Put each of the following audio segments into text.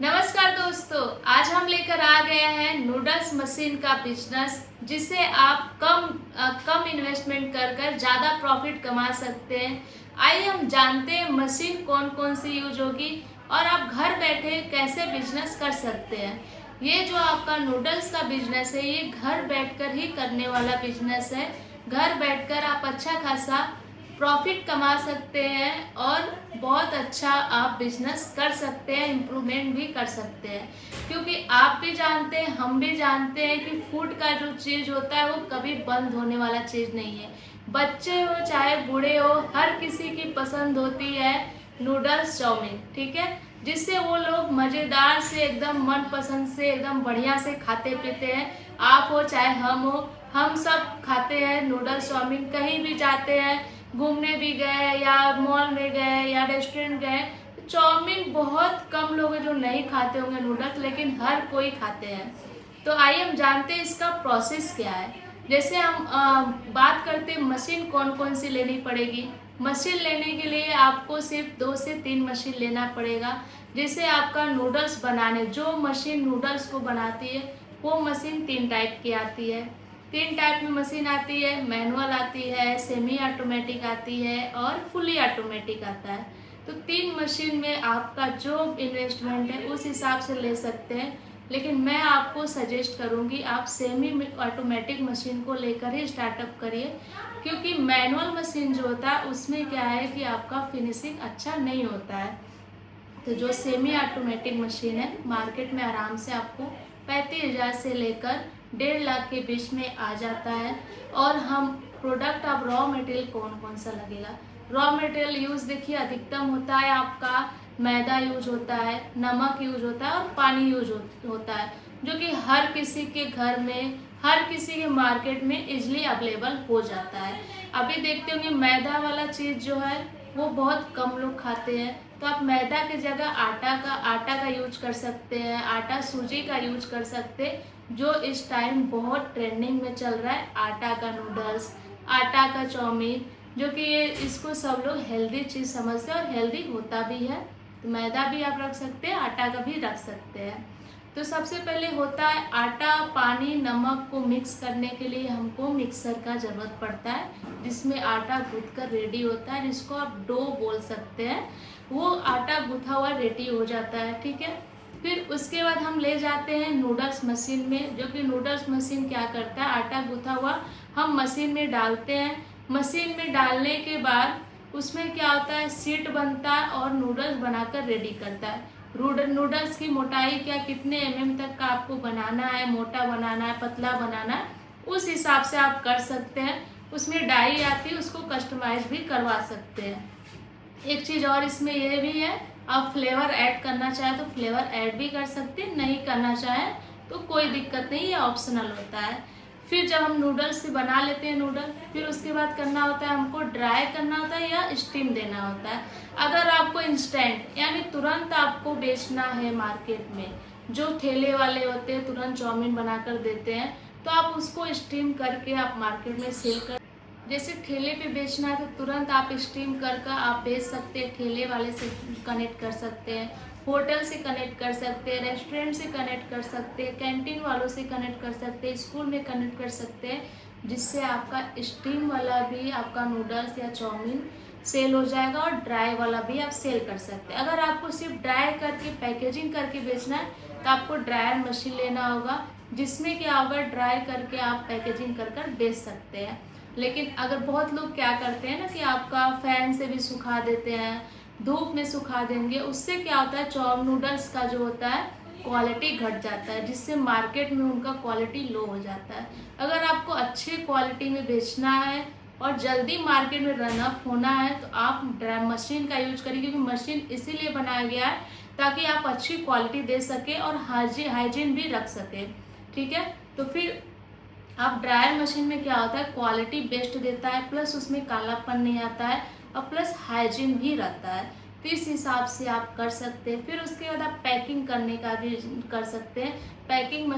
नमस्कार दोस्तों, आज हम लेकर आ गए हैं नूडल्स मशीन का बिजनेस, जिससे आप कम इन्वेस्टमेंट कर कर ज़्यादा प्रॉफिट कमा सकते हैं। आइए हम जानते हैं मशीन कौन कौन सी यूज होगी और आप घर बैठे कैसे बिजनेस कर सकते हैं। ये जो आपका नूडल्स का बिजनेस है, ये घर बैठकर ही करने वाला बिजनेस है। घर बैठकर आप अच्छा खासा प्रॉफिट कमा सकते हैं और बहुत अच्छा आप बिजनेस कर सकते हैं, इम्प्रूवमेंट भी कर सकते हैं। क्योंकि आप भी जानते हैं, हम भी जानते हैं कि फूड का जो चीज़ होता है वो कभी बंद होने वाला चीज़ नहीं है। बच्चे हो चाहे बूढ़े हो, हर किसी की पसंद होती है नूडल्स चाउमीन, ठीक है, जिससे वो लोग मज़ेदार से एकदम मन पसंद से एकदम बढ़िया से खाते पीते हैं। आप हो चाहे हम हो, हम सब खाते हैं नूडल्स चाउमीन। कहीं भी जाते हैं, घूमने भी गए या मॉल में गए या रेस्टोरेंट गए, तो चाउमीन बहुत कम लोग हैं जो नहीं खाते होंगे नूडल्स, लेकिन हर कोई खाते हैं। तो आइए हम जानते हैं इसका प्रोसेस क्या है। जैसे हम बात करते हैं मशीन कौन कौन सी लेनी पड़ेगी। मशीन लेने के लिए आपको सिर्फ 2 से 3 मशीन लेना पड़ेगा। जैसे आपका नूडल्स बनाने, जो मशीन नूडल्स को बनाती है वो मशीन 3 टाइप की आती है। 3 टाइप में मशीन आती है, मैनुअल आती है, सेमी ऑटोमेटिक आती है और फुली ऑटोमेटिक आता है। तो 3 मशीन में आपका जो इन्वेस्टमेंट है उस हिसाब से ले सकते हैं, लेकिन मैं आपको सजेस्ट करूंगी आप सेमी ऑटोमेटिक मशीन को लेकर ही स्टार्टअप करिए। क्योंकि मैनुअल मशीन जो होता है उसमें क्या है कि आपका फिनिशिंग अच्छा नहीं होता है। तो जो सेमी ऑटोमेटिक मशीन है मार्केट में आराम से आपको 35,000 से लेकर 1.5 लाख के बीच में आ जाता है। और हम प्रोडक्ट, अब रॉ मटेरियल कौन कौन सा लगेगा। रॉ मटेरियल यूज़ देखिए अधिकतम होता है आपका मैदा यूज होता है, नमक यूज होता है और पानी यूज होता है, जो कि हर किसी के घर में, हर किसी के मार्केट में इजली अवेलेबल हो जाता है। अभी देखते होंगे मैदा वाला चीज़ जो है वो बहुत कम लोग खाते हैं, तो आप मैदा की जगह आटा का यूज कर सकते हैं, आटा सूजी का यूज कर सकते हैं, जो इस टाइम बहुत ट्रेंडिंग में चल रहा है। आटा का नूडल्स, आटा का चाउमीन, जो कि ये इसको सब लोग हेल्दी चीज़ समझते हैं और हेल्दी होता भी है। तो मैदा भी आप रख सकते हैं, आटा का भी रख सकते हैं। तो सबसे पहले होता है आटा, पानी, नमक को मिक्स करने के लिए हमको मिक्सर का ज़रूरत पड़ता है, जिसमें आटा गूँथ कर रेडी होता है, जिसको आप डो बोल सकते हैं। वो आटा गूँथा हुआ रेडी हो जाता है, ठीक है। फिर उसके बाद हम ले जाते हैं नूडल्स मशीन में, जो कि नूडल्स मशीन क्या करता है, आटा गूँथा हुआ हम मशीन में डालते हैं। मशीन में डालने के बाद उसमें क्या होता है, सीट बनता है और नूडल्स बनाकर रेडी करता है। नूडल्स की मोटाई क्या, कितने एमएम तक का आपको बनाना है, मोटा बनाना है, पतला बनाना है, उस हिसाब से आप कर सकते हैं। उसमें डाई आती है, उसको कस्टमाइज भी करवा सकते हैं। एक चीज़ और इसमें ये भी है, आप फ्लेवर ऐड करना चाहें तो फ्लेवर ऐड भी कर सकते हैं, नहीं करना चाहें तो कोई दिक्कत नहीं, ये ऑप्शनल होता है। फिर जब हम नूडल्स से बना लेते हैं नूडल, फिर उसके बाद करना होता है हमको ड्राई करना होता है या स्टीम देना होता है। अगर आपको इंस्टेंट यानी तुरंत आपको बेचना है मार्केट में, जो ठेले वाले होते हैं तुरंत चाउमीन बनाकर देते हैं, तो आप उसको स्टीम करके आप मार्केट में सेल कर, जैसे ठेले पे बेचना है तो तुरंत आप स्टीम कर आप बेच सकते हैं। ठेले वाले से कनेक्ट कर सकते हैं, होटल से कनेक्ट कर सकते हैं, रेस्टोरेंट से कनेक्ट कर सकते हैं, कैंटीन वालों से कनेक्ट कर सकते हैं, स्कूल में कनेक्ट कर सकते हैं, जिससे आपका स्टीम वाला भी आपका नूडल्स या चाउमीन सेल हो जाएगा और ड्राई वाला भी आप सेल कर सकते हैं। अगर आपको सिर्फ ड्राई करके पैकेजिंग करके बेचना है तो आपको ड्रायर मशीन लेना होगा, जिसमें क्या होगा, ड्राई करके आप पैकेजिंग कर बेच सकते हैं। लेकिन अगर बहुत लोग क्या करते हैं ना कि आपका फैन से भी सुखा देते हैं, धूप में सुखा देंगे, उससे क्या होता है चाउमीन नूडल्स का जो होता है क्वालिटी घट जाता है, जिससे मार्केट में उनका क्वालिटी लो हो जाता है। अगर आपको अच्छी क्वालिटी में बेचना है और जल्दी मार्केट में रन अप होना है तो आप ड्राई मशीन का यूज करिए, क्योंकि मशीन इसीलिए बनाया गया है ताकि आप अच्छी क्वालिटी दे सके और हाइजीन भी रख सके, ठीक है। तो फिर आप ड्रायर मशीन में क्या होता है, क्वालिटी बेस्ट देता है, प्लस उसमें कालापन नहीं आता है और प्लस हाइजीन भी रहता है। तो इस हिसाब से आप कर सकते हैं। फिर उसके बाद आप पैकिंग करने का भी कर सकते हैं। पैकिंग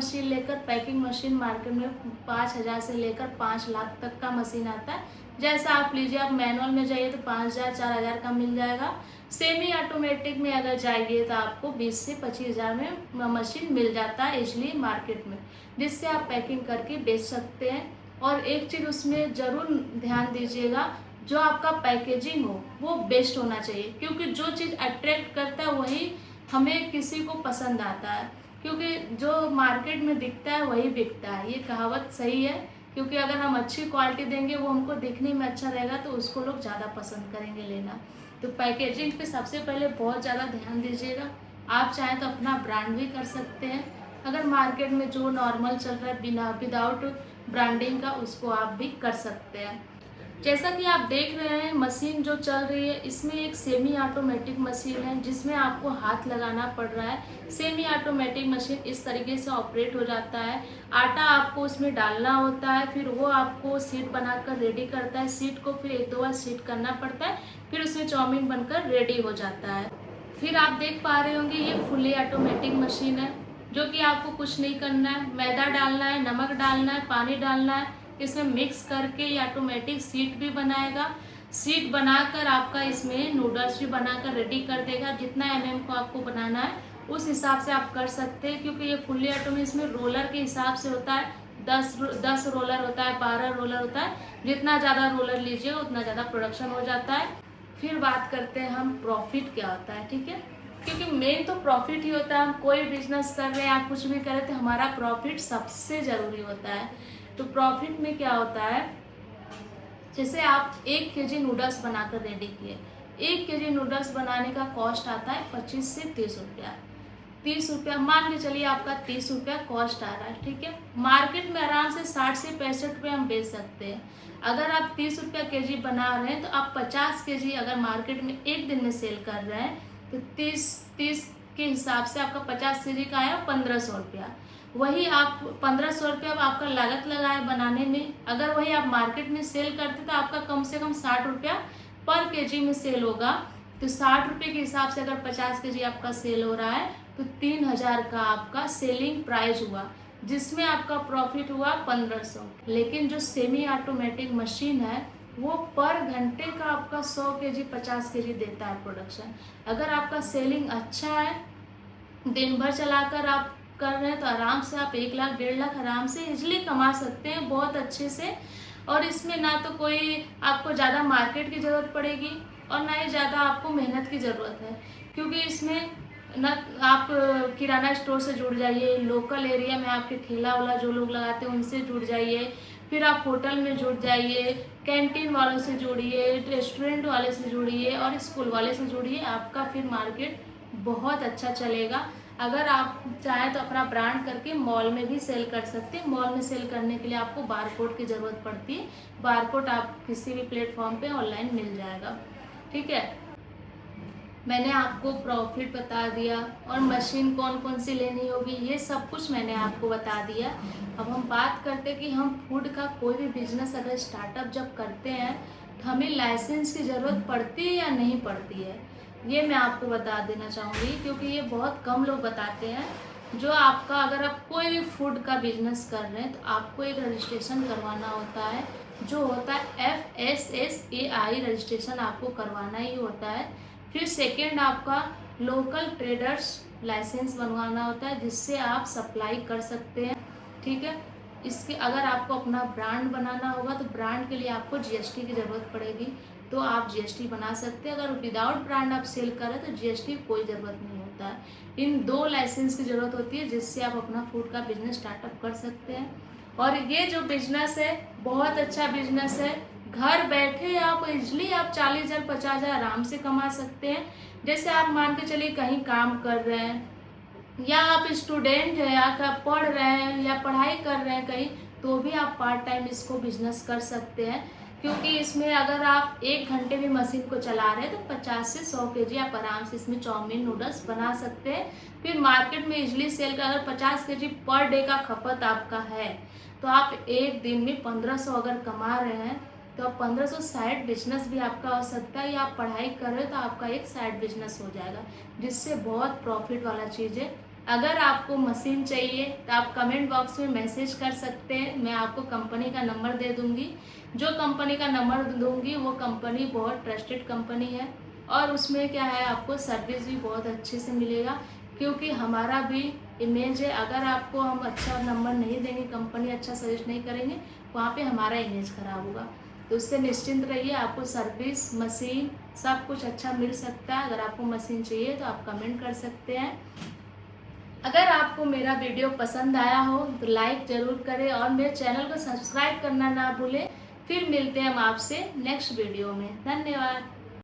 मशीन मार्केट में 5,000 से लेकर 5 लाख तक का मशीन आता है। जैसा आप लीजिए, आप मैनुअल में जाइए तो 5,000 4,000 का मिल जाएगा। सेमी ऑटोमेटिक में अगर जाइए तो आपको 20 से 25,000 में मशीन मिल जाता है इजली मार्केट में, जिससे आप पैकिंग करके बेच सकते हैं। और एक चीज़ उसमें ज़रूर ध्यान दीजिएगा, जो आपका पैकेजिंग हो वो बेस्ट होना चाहिए, क्योंकि जो चीज़ अट्रैक्ट करता है वही हमें किसी को पसंद आता है, क्योंकि जो मार्केट में दिखता है वही बिकता है। ये कहावत सही है, क्योंकि अगर हम अच्छी क्वालिटी देंगे, वो हमको दिखने में अच्छा रहेगा तो उसको लोग ज़्यादा पसंद करेंगे लेना। तो पैकेजिंग पे सबसे पहले बहुत ज़्यादा ध्यान दीजिएगा। आप चाहें तो अपना ब्रांड भी कर सकते हैं। अगर मार्केट में जो नॉर्मल चल रहा है बिना विदाउट ब्रांडिंग का, उसको आप भी कर सकते हैं। जैसा कि आप देख रहे हैं मशीन जो चल रही है, इसमें एक सेमी ऑटोमेटिक मशीन है जिसमें आपको हाथ लगाना पड़ रहा है। सेमी ऑटोमेटिक मशीन इस तरीके से ऑपरेट हो जाता है। आटा आपको उसमें डालना होता है, फिर वो आपको शीट बनाकर रेडी करता है। शीट को फिर 1-2 बार शीट करना पड़ता है, फिर उसमें चाउमीन बनकर रेडी हो जाता है। फिर आप देख पा रहे होंगे ये फुली ऑटोमेटिक मशीन है, जो कि आपको कुछ नहीं करना है। मैदा डालना है, नमक डालना है, पानी डालना है, इसमें मिक्स करके ये ऑटोमेटिक शीट भी बनाएगा। शीट बनाकर आपका इसमें नूडल्स भी बनाकर रेडी कर देगा। जितना को आपको बनाना है उस हिसाब से आप कर सकते हैं, क्योंकि ये फुल्ली ऑटोमेटिक इसमें रोलर के हिसाब से होता है। 10 रोलर होता है, 12 रोलर होता है। जितना ज़्यादा रोलर लीजिए उतना ज़्यादा प्रोडक्शन हो जाता है। फिर बात करते हैं हम प्रॉफिट क्या होता है, ठीक है, क्योंकि मेन तो प्रॉफिट ही होता है। हम कोई बिजनेस कर रहे हैं या कुछ भी कर रहे हैं तो हमारा प्रॉफिट सबसे ज़रूरी होता है। तो प्रॉफिट में क्या होता है, जैसे आप 1 केजी नूडल्स बनाकर रेडी किए। 1 केजी नूडल्स बनाने का कॉस्ट आता है 25 से 30 रुपया। 30 रुपया मान के चलिए, आपका 30 रुपया कॉस्ट आ रहा है, ठीक है। मार्केट में आराम से 60 से 65 रुपये हम बेच सकते हैं। अगर आप 30 रुपया केजी बना रहे हैं तो आप 50 केजी अगर मार्केट में एक दिन में सेल कर रहे हैं तो 30 के हिसाब से आपका 50 केजी का आया 1500 रुपया। वही आप 1500 रुपया आपका लागत लगाए बनाने में, अगर वही आप मार्केट में सेल करते तो आपका कम से कम 60 रुपया पर केजी में सेल होगा। तो 60 रुपये के हिसाब से अगर 50 केजी आपका सेल हो रहा है तो 3000 का आपका सेलिंग प्राइस हुआ, जिसमें आपका प्रॉफिट हुआ 1500। लेकिन जो सेमी ऑटोमेटिक मशीन है वो पर घंटे का आपका 100 केजी 50 केजी देता है प्रोडक्शन। अगर आपका सेलिंग अच्छा है, दिन भर चलाकर आप कर रहे हैं, तो आराम से आप 1 लाख 1.5 लाख आराम से इजली कमा सकते हैं बहुत अच्छे से। और इसमें ना तो कोई आपको ज़्यादा मार्केट की ज़रूरत पड़ेगी और ना ही ज़्यादा आपको मेहनत की ज़रूरत है, क्योंकि इसमें ना आप किराना स्टोर से जुड़ जाइए, लोकल एरिया में आपके ठेला वाला जो लोग लगाते हैं उनसे जुड़ जाइए, फिर आप होटल में जुड़ जाइए, कैंटीन वालों से जुड़िए, रेस्टोरेंट वाले से जुड़िए और स्कूल वाले से जुड़िए। आपका फिर मार्केट बहुत अच्छा चलेगा। अगर आप चाहें तो अपना ब्रांड करके मॉल में भी सेल कर सकते हैं। मॉल में सेल करने के लिए आपको बारकोड की ज़रूरत पड़ती है। बारकोड आप किसी भी प्लेटफॉर्म पे ऑनलाइन मिल जाएगा, ठीक है। मैंने आपको प्रॉफिट बता दिया और मशीन कौन कौन सी लेनी होगी, ये सब कुछ मैंने आपको बता दिया। अब हम बात करते हैं कि हम फूड का कोई भी बिजनेस अगर स्टार्टअप जब करते हैं तो हमें लाइसेंस की ज़रूरत पड़ती है या नहीं पड़ती है, ये मैं आपको बता देना चाहूँगी, क्योंकि ये बहुत कम लोग बताते हैं। जो आपका अगर आप कोई भी फूड का बिजनेस कर रहे हैं तो आपको एक रजिस्ट्रेशन करवाना होता है, जो होता है FSSAI रजिस्ट्रेशन आपको करवाना ही होता है। फिर सेकेंड आपका लोकल ट्रेडर्स लाइसेंस बनवाना होता है, जिससे आप सप्लाई कर सकते हैं, ठीक है। इसके अगर आपको अपना ब्रांड बनाना होगा तो ब्रांड के लिए आपको GST की ज़रूरत पड़ेगी, तो आप GST बना सकते हैं। अगर विदाउट ब्रांड आप सेल करें तो GST की कोई ज़रूरत नहीं होता है। इन 2 लाइसेंस की ज़रूरत होती है, जिससे आप अपना फूड का बिजनेस स्टार्टअप कर सकते हैं। और ये जो बिजनेस है बहुत अच्छा बिजनेस है। घर बैठे आप इजली आप 40,000 50,000 आराम से कमा सकते हैं। जैसे आप मान के चलिए कहीं काम कर रहे हैं या आप स्टूडेंट हैं या पढ़ रहे हैं या पढ़ाई कर रहे हैं कहीं, तो भी आप पार्ट टाइम इसको बिजनेस कर सकते हैं, क्योंकि इसमें अगर आप 1 घंटे में मशीन को चला रहे हैं तो 50 से 100 केजी आप आराम से इसमें चाउमीन नूडल्स बना सकते हैं। फिर मार्केट में इजली सेल का अगर 50 केजी पर डे का खपत आपका है तो आप एक दिन में 1500 अगर कमा रहे हैं तो आप 1500 साइड बिजनेस भी आपका हो सकता है, या आप पढ़ाई कर रहे हो तो आपका एक साइड बिजनेस हो जाएगा, जिससे बहुत प्रॉफिट वाला चीज़ है। अगर आपको मशीन चाहिए तो आप कमेंट बॉक्स में मैसेज कर सकते हैं, मैं आपको कंपनी का नंबर दे दूँगी। जो कंपनी का नंबर दूँगी वो कंपनी बहुत ट्रस्टेड कंपनी है, और उसमें क्या है, आपको सर्विस भी बहुत अच्छे से मिलेगा, क्योंकि हमारा भी इमेज है। अगर आपको हम अच्छा नंबर नहीं देंगे, कंपनी अच्छा सजेस्ट नहीं करेंगे, वहाँ पे हमारा इमेज ख़राब होगा। तो उससे निश्चिंत रहिए, आपको सर्विस, मशीन सब कुछ अच्छा मिल सकता है। अगर आपको मशीन चाहिए तो आप कमेंट कर सकते हैं। अगर आपको मेरा वीडियो पसंद आया हो तो लाइक ज़रूर करें, और मेरे चैनल को सब्सक्राइब करना ना भूलें। फिर मिलते हैं हम आपसे नेक्स्ट वीडियो में। धन्यवाद।